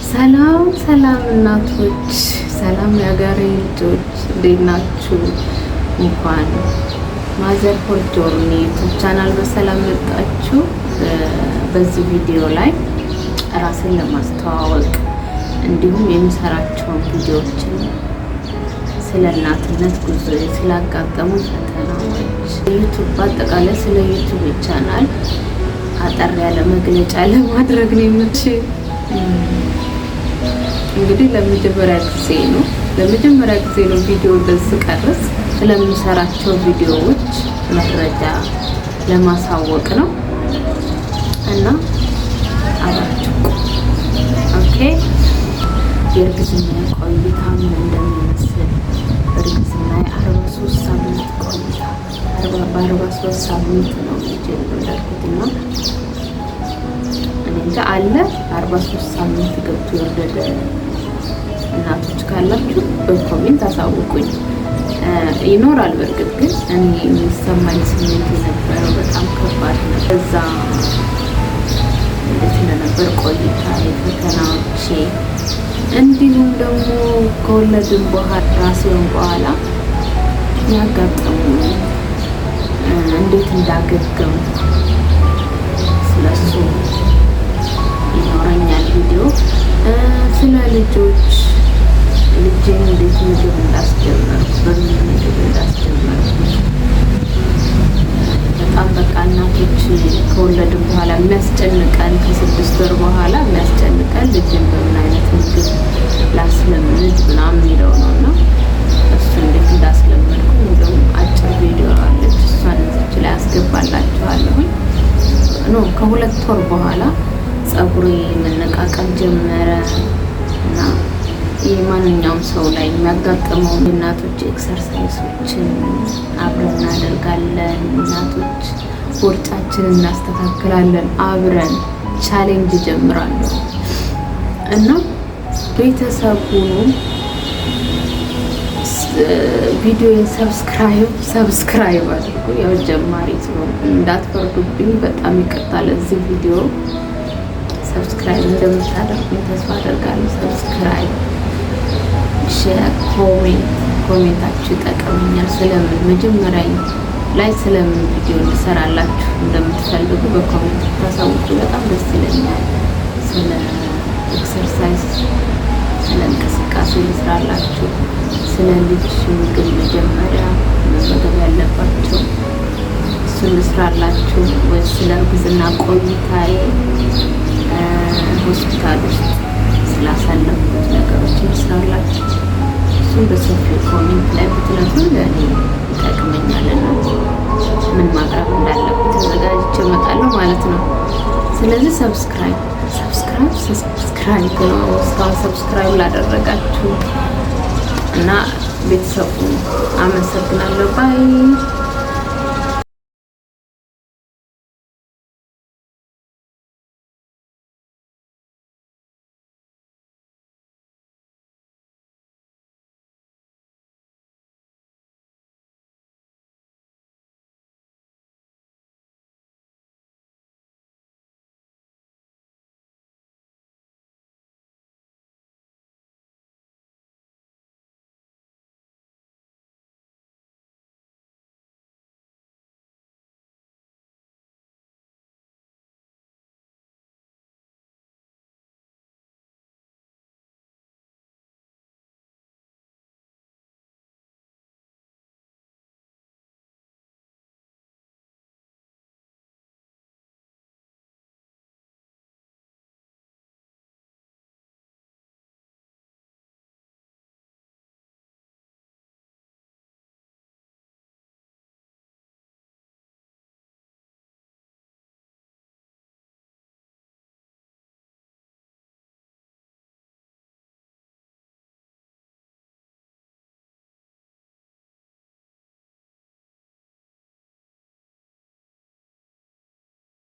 ሰላም ሰላም እናቶች፣ ሰላም የሀገሬ ልጆች እንዴት ናችሁ? እንኳን ማዘር ፎር ጆርኒ ዩቲዩብ ቻናል በሰላም መጣችሁ። በዚህ ቪዲዮ ላይ ራስን ለማስተዋወቅ እንዲሁም የሚሰራቸውን ቪዲዮዎችን ስለ እናትነት ጉዞ ስላጋጠሙ ፈተናዎች ዩቲዩብ በአጠቃላይ ስለ ዩቲዩብ ቻናል አጠር ያለ መግለጫ ለማድረግ ነው የምችል። እንግዲህ ለመጀመሪያ ጊዜ ነው ቪዲዮ እንደዚህ ቀርጽ ስለምሰራቸው ቪዲዮዎች መረጃ ለማሳወቅ ነው እና አብራችሁ ኦኬ። የእርግዝና ቆይታ ምን እንደሚመስል እርግዝና 43 ሳምንት ቆይታ 43 ሳምንት ነው የጀመርኩትና እንጃ አለ 43 ሳምንት ገብቶ የወለደ እናቶች ካላችሁ በኮሜንት አሳውቁኝ። ይኖራል በእርግጥ ግን እኔ የሚሰማኝ ስሜት የነበረው በጣም ከባድ ነው። በዛ እንዴት እንደነበር ቆይታ የፈተናዎቼ እንዲሁም ደግሞ ከወለድን በኋላ ራሴን በኋላ ያጋጠሙ እንዴት እንዳገገሙ ስለሱ ይኖረኛል ቪዲዮ። ስለ ልጆች ልጄን እንዴት ምግብ እንዳስጀመርኩ በምን ምግብ እንዳስጀመርኩ በጣም በቃ እናቶች ከወለድን በኋላ የሚያስጨንቀን ከ6 ወር በኋላ የሚያስጨንቀን ልጅን በምን አይነት ምግብ ላስለምድ ምናምን የሚለው ነው እና እሱ እንዴት እንዳስለመድኩ እንደውም አጭር ቪዲዮ አለች፣ እሷን እዚች ላይ አስገባላችኋለሁኝ። ከ2 ወር በኋላ ፀጉሬ መነቃቀል ጀመረ እና የማንኛውም ሰው ላይ የሚያጋጥመው የእናቶች ኤክሰርሳይሶችን አብረን እናደርጋለን። እናቶች ቦርጫችንን እናስተካክላለን። አብረን ቻሌንጅ ጀምራለሁ እና ቤተሰብ ሁኑ። ቪዲዮን ሰብስክራይብ አድርጉ። ያው ጀማሪ ስለሆነ እንዳትፈርዱብኝ፣ በጣም ይቅርታ። ለዚህ ቪዲዮ ሰብስክራይብ እንደምታደርጉኝ ተስፋ አደርጋለሁ። ሰብስክራይብ፣ ሼር፣ ኮሜንታችሁ ይጠቅመኛል። ስለምን መጀመሪያ ላይ ስለምን ቪዲዮ እንሰራላችሁ እንደምትፈልጉ በኮሜንት ታሳውቁ፣ በጣም ደስ ይለኛል። ስለ ኤክሰርሳይዝ፣ ስለ እንቅስቃሴ ልስራላችሁ፣ ስለ ልጅ ምግብ መጀመሪያ መመገብ ያለባቸው እሱን ልስራላችሁ፣ ወይ ስለ እርግዝና ቆይታዬ ሆስፒታል ውስጥ ስላሳለፍኩት ነገሮች ልስራላችሁ። እሱን በሰፊው ኮሜንት ላይ ብትነግሩኝ ለእኔ ይጠቅመኛልና ምን ማቅረብ እንዳለብኝ ተዘጋጅቼ እመጣለሁ ማለት ነው። ስለዚህ ሰብስክራይብ ነው። እስካሁን ሰብስክራይብ ላደረጋችሁ እና ቤተሰቡ አመሰግናለሁ። ባይ